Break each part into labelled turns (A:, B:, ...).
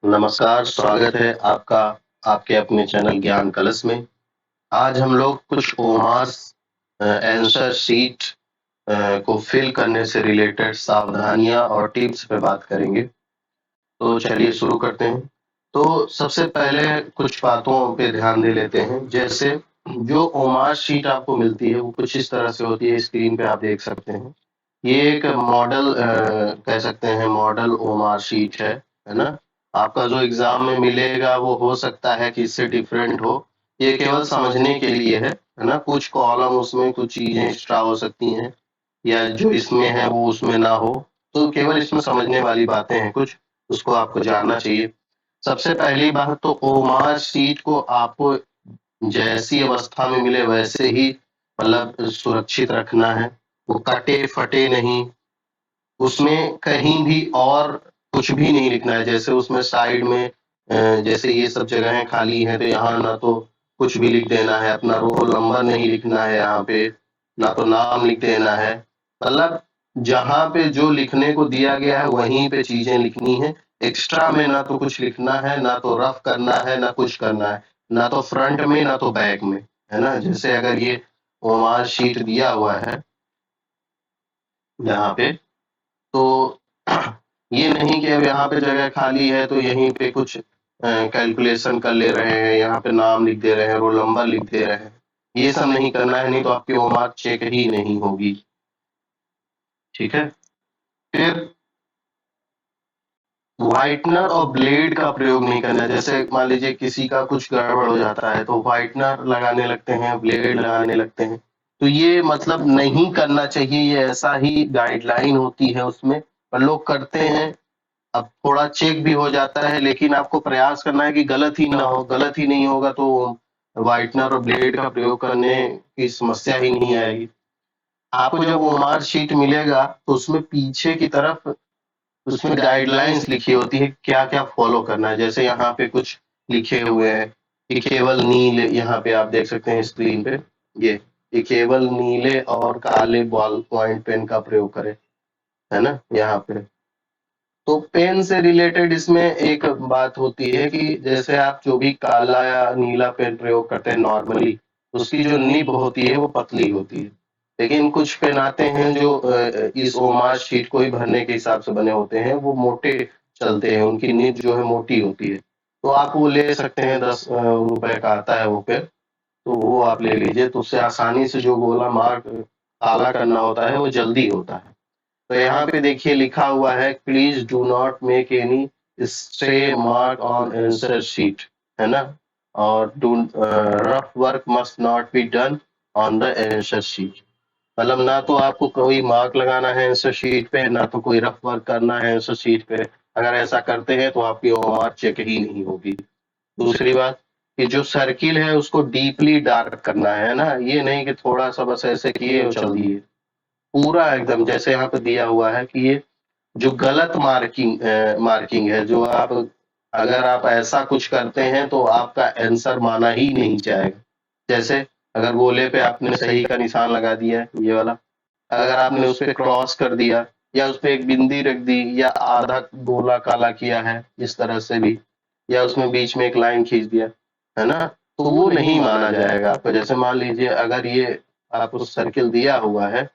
A: नमस्कार, स्वागत है आपका आपके अपने चैनल ज्ञान कलश में। आज हम लोग कुछ ओमास आंसर शीट को फिल करने से रिलेटेड सावधानियां और टिप्स पे बात करेंगे। तो चलिए शुरू करते हैं। तो सबसे पहले कुछ बातों पे ध्यान दे लेते हैं। जैसे जो ओमास शीट आपको मिलती है वो कुछ इस तरह से होती है, स्क्रीन पे आप देख सकते हैं। ये एक मॉडल कह सकते हैं, मॉडल ओमार शीट है ना? आपका जो एग्ज़ाम में मिलेगा वो हो सकता है कि इससे डिफरेंट हो। ये केवल समझने के लिए है ना? कुछ कॉलम उसमें कुछ चीज़ें एक्स्ट्रा हो सकती हैं या जो इसमें है वो उसमें ना हो। तो केवल इसमें समझने वाली बातें हैं कुछ, उसको आपको जानना चाहिए। सबसे पहली बात तो ओमार शीट को आपको जैसी अवस्था में मिले वैसे ही मतलब सुरक्षित रखना है। वो कटे-फटे नहीं, उसमें कहीं भी और कुछ भी नहीं लिखना है। जैसे उसमें साइड में जैसे ये सब जगहें खाली हैं तो यहाँ ना तो कुछ भी लिख देना है, अपना रोल नंबर नहीं लिखना है यहाँ पे, ना तो नाम लिख देना है। मतलब जहाँ पे जो लिखने को दिया गया है वहीं पे चीज़ें लिखनी है। एक्स्ट्रा में ना तो कुछ लिखना है, ना तो रफ करना है, ना कुछ करना है। ना तो फ्रंट में, ना तो बैक में, है ना? जैसे अगर ये ओमार शीट दिया हुआ है यहाँ पे, तो ये नहीं कि अब यहाँ पे जगह खाली है तो यहीं पे कुछ कैलकुलेशन कर ले रहे हैं, यहाँ पे नाम लिख दे रहे हैं, रोल नंबर लिख दे रहे हैं। ये सब नहीं करना है, नहीं तो आपकी ओमार चेक ही नहीं होगी। ठीक है? फिर व्हाइटनर और ब्लेड का प्रयोग नहीं करना है। जैसे मान लीजिए किसी का कुछ गड़बड़ हो जाता है तो व्हाइटनर लगाने लगते हैं, ब्लेड लगाने लगते हैं। तो ये मतलब नहीं करना चाहिए, ये ऐसा ही गाइडलाइन होती है उसमें, पर लोग करते हैं। अब थोड़ा चेक भी हो जाता है, लेकिन आपको प्रयास करना है कि गलत ही ना हो। गलत ही नहीं होगा तो व्हाइटनर और ब्लेड का प्रयोग करने की समस्या ही नहीं आएगी। आपको जब ओमार शीट मिलेगा तो उसमें पीछे की तरफ उसमें गाइडलाइंस लिखी होती है, क्या-क्या फॉलो करना है। जैसे यहाँ पे कुछ लिखे हुए हैं कि केवल नीले, यहाँ पे आप देख सकते हैं स्क्रीन पे, ये कि केवल नीले और काले बॉल पॉइंट पेन का प्रयोग करें, है ना? यहाँ पे। तो पेन से रिलेटेड इसमें एक बात होती है कि जैसे आप जो भी काला या नीला पेन प्रयोग करते हैं नॉर्मली, उसकी जो निब होती है वो पतली होती है। लेकिन कुछ पेन आते हैं जो इस ओमार शीट को ही भरने के हिसाब से बने होते हैं, वो मोटे चलते हैं, उनकी निब जो है मोटी होती है। तो आप वो ले सकते हैं, 10 रुपए का आता है वो पेन, तो वो आप ले लीजिए, तो उससे आसानी से जो गोला मार्क काला करना होता है वो जल्दी होता है। तो यहाँ पे देखिए लिखा हुआ है, please do not make any stray mark on answer sheet, है ना? और do rough work must not be done on the answer sheet. मतलब ना तो आपको कोई मार्क लगाना है आंसर शीट पे, ना तो कोई रफ वर्क करना है आंसर शीट पे। अगर ऐसा करते हैं तो आपकी ओमार चेक ही नहीं होगी। दूसरी बात कि जो सर्किल है उसको डीपली डार्क करना है ना? ये नहीं कि थोड़ा सा बस ऐसे किए और चल दिए। पूरा एकदम जैसे यहाँ पे दिया हुआ है कि ये जो गलत मार्किंग है, जो आप अगर आप ऐसा कुछ करते हैं तो आपका आंसर माना ही नहीं जाएगा। जैसे अगर गोले पे आपने सही का निशान लगा दिया है, ये वाला, अगर आपने उस पे क्रॉस कर दिया या उस पे एक बिंदी रख दी या आधा गोला काला किया है इस तरह से भी, या उसमें बीच में एक लाइन खींच दिया, है ना? तो वो नहीं माना जाएगा आपका। जैसे मान लीजिए अगर ये आपको सर्किल दिया हुआ है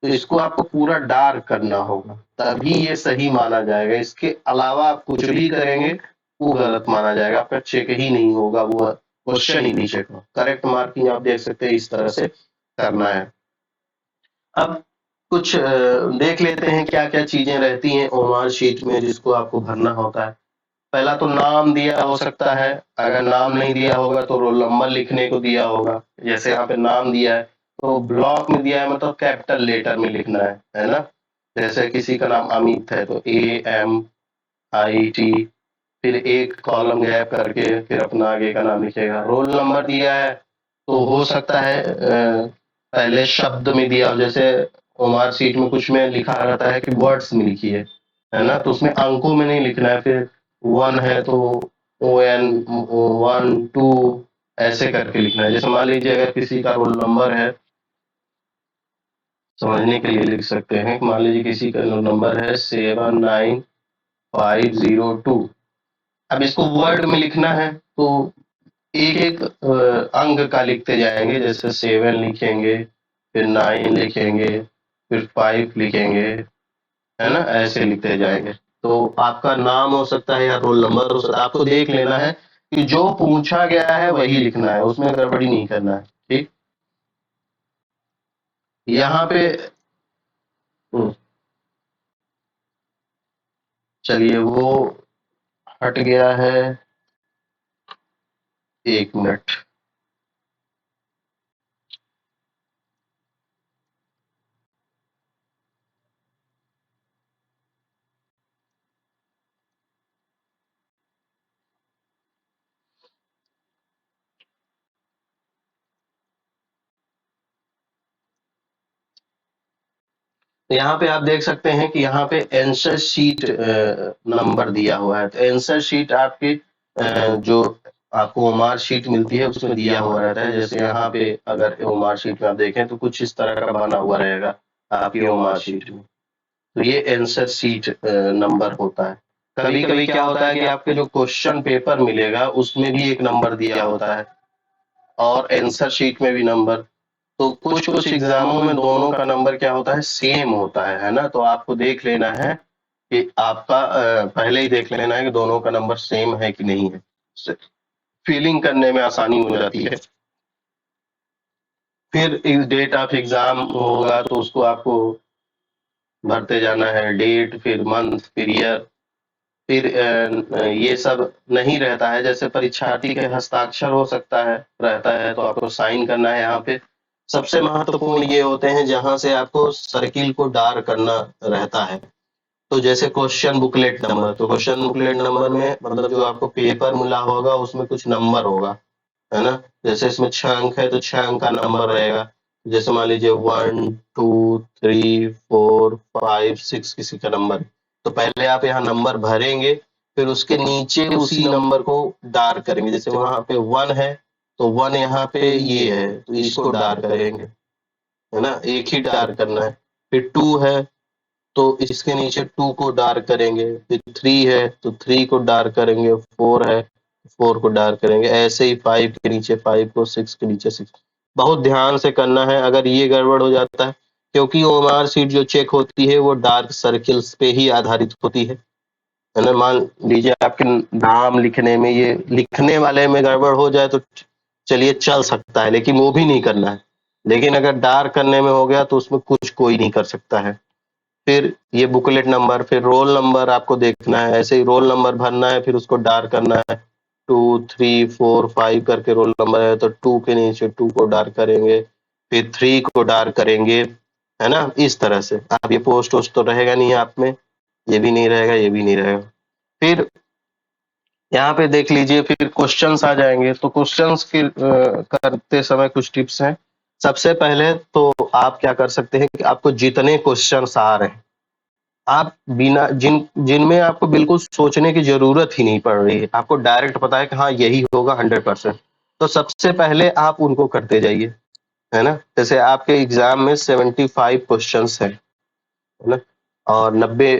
A: तो इसको आपको पूरा डार्क करना होगा, तभी ये सही माना जाएगा। इसके अलावा आप कुछ भी करेंगे वो गलत माना जाएगा, आपका चेक ही नहीं होगा, वो क्वेश्चन ही नहीं चेक होगा। करेक्ट मार्किंग आप देख सकते हैं इस तरह से करना है। अब कुछ देख लेते हैं क्या-क्या चीजें रहती हैं ओमार शीट में जिसको आपको भरना होता है। पहला तो नाम दिया हो सकता है, अगर नाम नहीं दिया होगा तो रोल नंबर लिखने को दिया होगा। जैसे यहाँ पे नाम दिया है तो ब्लॉक में दिया है मतलब कैपिटल लेटर में लिखना है ना? जैसे किसी का नाम अमित है तो AMIT, फिर एक कॉलम गैप करके फिर अपना आगे का नाम लिखेगा। रोल नंबर दिया है तो हो सकता है पहले शब्द में दिया हो, जैसे ओमार शीट में कुछ में लिखा रहता है कि वर्ड्स में लिखिए, है ना? तो उसमें अंकों में नहीं लिखना है। फिर 1 है तो ON 1 2 ऐसे करके लिखना है। जैसे मान लीजिए अगर किसी का रोल नंबर है, समझने के लिए लिख सकते हैं, मान लीजिए किसी का रोल नंबर है 79502, अब इसको वर्ड में लिखना है तो एक एक अंक का लिखते जाएंगे, जैसे 7 लिखेंगे, फिर 9 लिखेंगे, फिर 5 लिखेंगे, है ना, ऐसे लिखते जाएंगे। तो आपका नाम हो सकता है या रोल नंबर हो सकता है, आपको देख लेना है कि जो पूछा गया है वही लिखना है, उसमें गड़बड़ी नहीं करना है। ठीक, यहाँ पे चलिए वो हट गया है, 1 मिनट। तो यहाँ पे आप देख सकते हैं कि यहाँ पे आंसर शीट नंबर दिया हुआ है। तो आंसर शीट आपकी जो आपको ओमार शीट मिलती है उसमें दिया हुआ रहता है। जैसे यहाँ पे अगर ओमार शीट में आप देखें तो कुछ इस तरह का बना हुआ रहेगा आपकी ओमार शीट में। तो ये आंसर शीट नंबर होता है। कभी कभी क्या होता है कि आपके जो क्वेश्चन पेपर मिलेगा उसमें भी एक नंबर दिया होता है और आंसर शीट में भी नंबर। तो कुछ कुछ एग्जामों में दोनों का नंबर क्या होता है, सेम होता है ना। तो आपको देख लेना है कि आपका पहले ही देख लेना है कि दोनों का नंबर सेम है कि नहीं है, फीलिंग करने में आसानी हो जाती है। फिर डेट ऑफ एग्जाम होगा तो उसको आपको भरते जाना है, डेट, फिर मंथ, फिर ईयर, फिर ये सब नहीं रहता है। जैसे परीक्षार्थी के हस्ताक्षर हो सकता है, रहता है, तो आपको साइन करना है। यहाँ पे सबसे महत्वपूर्ण ये होते हैं जहां से आपको सर्किल को डार करना रहता है। तो जैसे क्वेश्चन बुकलेट नंबर, तो क्वेश्चन बुकलेट नंबर में मतलब जो आपको पेपर मिला होगा उसमें कुछ नंबर होगा, है ना। जैसे इसमें 6 अंक है तो 6 अंक का नंबर रहेगा। जैसे मान लीजिए 1 2 3 4 5 6 किसी का नंबर है, तो पहले आप यहाँ नंबर भरेंगे, फिर उसके नीचे उसी नंबर को डार्क करेंगे। जैसे वहां पे 1 है तो 1 यहाँ पे ये है तो इसको डार्क करेंगे, है ना, एक ही डार्क करना है। फिर 2 है तो इसके नीचे 2 को डार्क करेंगे, फिर 3 है तो 3 को डार्क करेंगे, 4 है 4 को डार्क करेंगे, ऐसे ही 5 के नीचे 5 को, 6 के नीचे 6। बहुत ध्यान से करना है, अगर ये गड़बड़ हो जाता है, क्योंकि ओएमआर शीट जो चेक होती है वो डार्क सर्किल्स पे ही आधारित होती है ना। मान लीजिए आपके नाम लिखने में, ये लिखने वाले में गड़बड़ हो जाए तो चलिए चल सकता है, लेकिन वो भी नहीं करना है। लेकिन अगर डार्क करने में हो गया तो उसमें कुछ कोई नहीं कर सकता है। फिर ये बुकलेट नंबर, फिर रोल नंबर आपको देखना है, ऐसे ही रोल नंबर भरना है, फिर उसको डार्क करना है। 2 3 4 5 करके रोल नंबर है तो 2 के नीचे 2 को डार्क करेंगे, फिर 3 को डार्क करेंगे, है ना। इस तरह से आप ये पोस्ट वोस्ट तो रहेगा नहीं आप में, ये भी नहीं रहेगा, ये भी नहीं रहेगा। फिर यहाँ पे देख लीजिए, फिर क्वेश्चंस आ जाएंगे। तो क्वेश्चंस के करते समय कुछ टिप्स हैं। सबसे पहले तो आप क्या कर सकते हैं कि आपको जितने क्वेश्चंस आ रहे हैं, आप बिना जिनमें आपको बिल्कुल सोचने की जरूरत ही नहीं पड़ रही है, आपको डायरेक्ट पता है कि हाँ यही होगा 100%, तो सबसे पहले आप उनको करते जाइए, है ना। जैसे आपके एग्जाम में 75 क्वेश्चंस है ना, और 90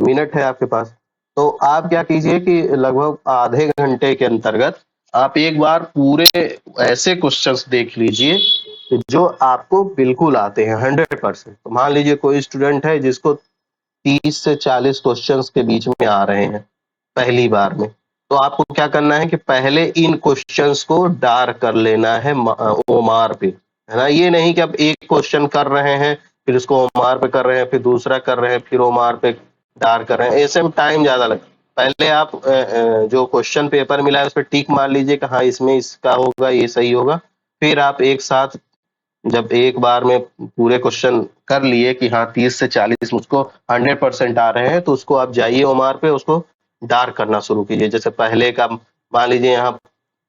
A: मिनट है आपके पास। तो आप क्या कीजिए कि लगभग आधे घंटे के अंतर्गत आप एक बार पूरे ऐसे क्वेश्चंस देख लीजिए जो आपको बिल्कुल आते हैं 100%। तो मान लीजिए कोई स्टूडेंट है जिसको 30 से 40 क्वेश्चंस के बीच में आ रहे हैं पहली बार में, तो आपको क्या करना है कि पहले इन क्वेश्चंस को डार्क कर लेना है ओमार पे, है ना। ये नहीं कि आप एक क्वेश्चन कर रहे हैं फिर उसको ओमार पे कर रहे हैं, फिर दूसरा कर रहे हैं, फिर ओमार पे डार्क कर रहे हैं, ऐसे में टाइम ज्यादा लगता है। पहले आप जो क्वेश्चन पेपर मिला है उस पर टिक मार लीजिए कि हाँ इसमें इसका होगा, ये सही होगा। फिर आप एक साथ जब एक बार में पूरे क्वेश्चन कर लिए कि हाँ 30 से 40 मुझको 100% आ रहे हैं, तो उसको आप जाइए ओमार पे, उसको डार्क करना शुरू कीजिए। जैसे पहले का मान लीजिए यहाँ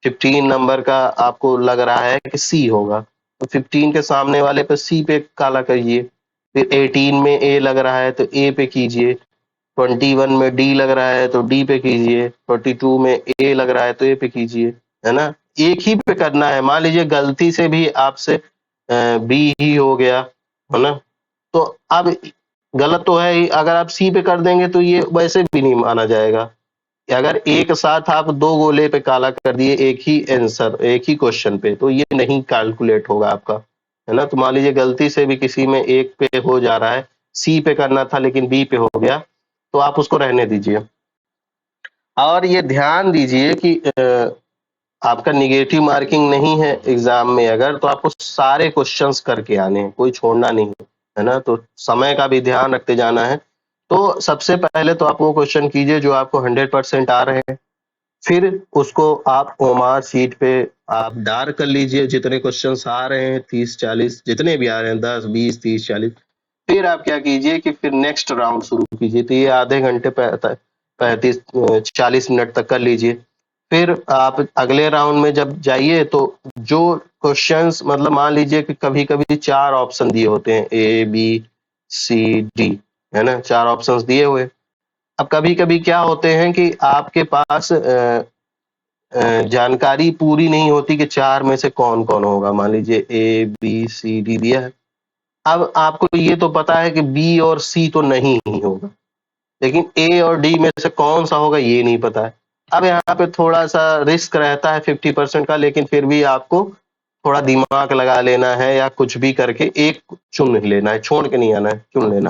A: 15 नंबर का आपको लग रहा है कि सी होगा, तो 15 के सामने वाले पे सी पे काला करिए। फिर 18 में ए लग रहा है तो ए पे कीजिए। 21 में डी लग रहा है तो डी पे कीजिए। 22 में ए लग रहा है तो ए पे कीजिए, है ना। एक ही पे करना है। मान लीजिए गलती से भी आपसे बी ही हो गया, है ना, तो अब गलत तो है ही, अगर आप सी पे कर देंगे तो ये वैसे भी नहीं माना जाएगा, अगर एक साथ आप 2 गोले पे काला कर दिए एक ही आंसर, एक ही क्वेश्चन पे, तो ये नहीं कैलकुलेट होगा आपका, है ना? तो मान लीजिए गलती से भी किसी में एक पे हो जा रहा है, सी पे करना था लेकिन बी पे हो गया, तो आप उसको रहने दीजिए। और ये ध्यान दीजिए कि आपका नेगेटिव मार्किंग नहीं है एग्जाम में अगर, तो आपको सारे क्वेश्चंस करके आने हैं, कोई छोड़ना नहीं है ना? तो समय का भी ध्यान रखते जाना है। तो सबसे पहले तो आप वो क्वेश्चन कीजिए जो आपको 100% आ रहे हैं, फिर उसको आप ओमार शीट पे आप डार्क कर लीजिए, जितने क्वेश्चंस आ रहे हैं 30-40 जितने भी आ रहे हैं, 10-20-30-40, फिर आप क्या कीजिए कि फिर नेक्स्ट राउंड शुरू कीजिए। तो ये आधे घंटे 35-40 मिनट तक कर लीजिए। फिर आप अगले राउंड में जब जाइए तो जो क्वेश्चंस, मतलब मान लीजिए कि कभी कभी 4 ऑप्शन दिए होते हैं, ए बी सी डी, है ना? 4 ऑप्शंस दिए हुए। अब कभी कभी क्या होते हैं कि आपके पास जानकारी पूरी नहीं होती कि 4 में से कौन कौन होगा। मान लीजिए ए बी सी डी दिया है, अब आपको ये तो पता है कि बी और सी तो नहीं ही होगा, लेकिन ए और डी में से कौन सा होगा ये नहीं पता है। अब यहाँ पे थोड़ा सा रिस्क रहता है 50% का, लेकिन फिर भी आपको थोड़ा दिमाग लगा लेना है या कुछ भी करके एक चुन लेना है, छोड़ के नहीं आना है, चुन लेना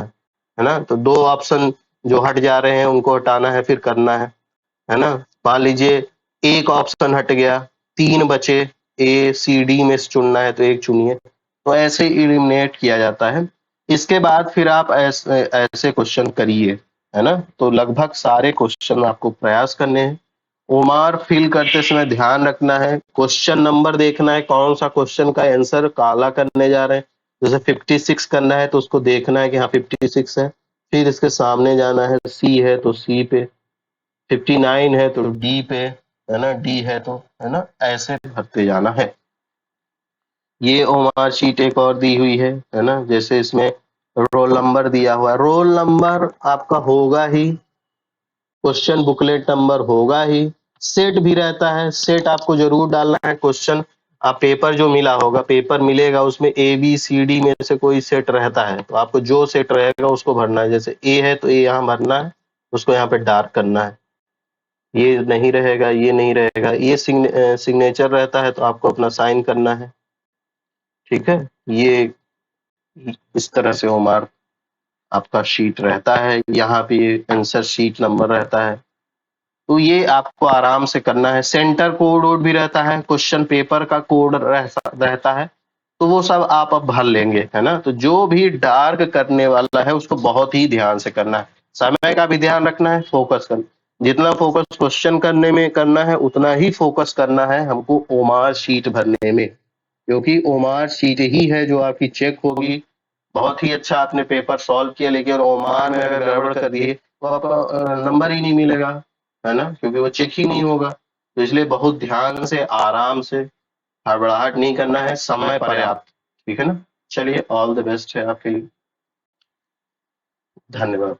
A: है ना? तो 2 ऑप्शन जो हट जा रहे हैं उनको हटाना है, फिर करना है ना? मान लीजिए एक ऑप्शन हट गया, 3 बचे, ए सी डी में से चुनना है तो एक चुनिए। तो ऐसे एलिमिनेट किया जाता है। इसके बाद फिर आप ऐसे ऐसे क्वेश्चन करिए, है ना? तो लगभग सारे क्वेश्चन आपको प्रयास करने हैं। ओमार फिल करते समय ध्यान रखना है, क्वेश्चन नंबर देखना है, कौन सा क्वेश्चन का आंसर काला करने जा रहे हैं। जैसे 56 करना है तो उसको देखना है कि हाँ 56 है, फिर इसके सामने जाना है, सी है तो सी पे, 59 है तो डी पे, है ना? डी है तो, है ना? ऐसे भरते जाना है। ये ओमार शीट एक और दी हुई है ना? जैसे इसमें रोल नंबर दिया हुआ है, रोल नंबर आपका होगा ही, क्वेश्चन बुकलेट नंबर होगा ही, सेट भी रहता है, सेट आपको जरूर डालना है। क्वेश्चन आप पेपर जो मिला होगा, पेपर मिलेगा उसमें ए बी सी डी में से कोई सेट रहता है, तो आपको जो सेट रहेगा उसको भरना है। जैसे ए है तो ए यहाँ भरना है, उसको यहाँ पे डार्क करना है। ये नहीं रहेगा, ये नहीं रहेगा, ये सिग्नेचर रहता है तो आपको अपना साइन करना है। ठीक है, ये इस तरह से ओमार आपका शीट रहता है। यहाँ पे आंसर शीट नंबर रहता है, तो ये आपको आराम से करना है। सेंटर कोड वोड भी रहता है, क्वेश्चन पेपर का कोड रहता है, तो वो सब आप अब भर लेंगे, है ना? तो जो भी डार्क करने वाला है उसको बहुत ही ध्यान से करना है, समय का भी ध्यान रखना है, फोकस करना, जितना फोकस क्वेश्चन करने में करना है उतना ही फोकस करना है हमको ओमार शीट भरने में, क्योंकि ओमार शीट ही है जो आपकी चेक होगी। बहुत ही अच्छा आपने पेपर सॉल्व किया, लेकिन ओमार में अगर गड़बड़ कर दिए तो आपका नंबर ही नहीं मिलेगा, है ना? क्योंकि वो चेक ही नहीं होगा। तो इसलिए बहुत ध्यान से, आराम से, हड़बड़ाहट नहीं करना है, समय पर्याप्त। ठीक है ना? चलिए, ऑल द बेस्ट है आपके लिए। धन्यवाद।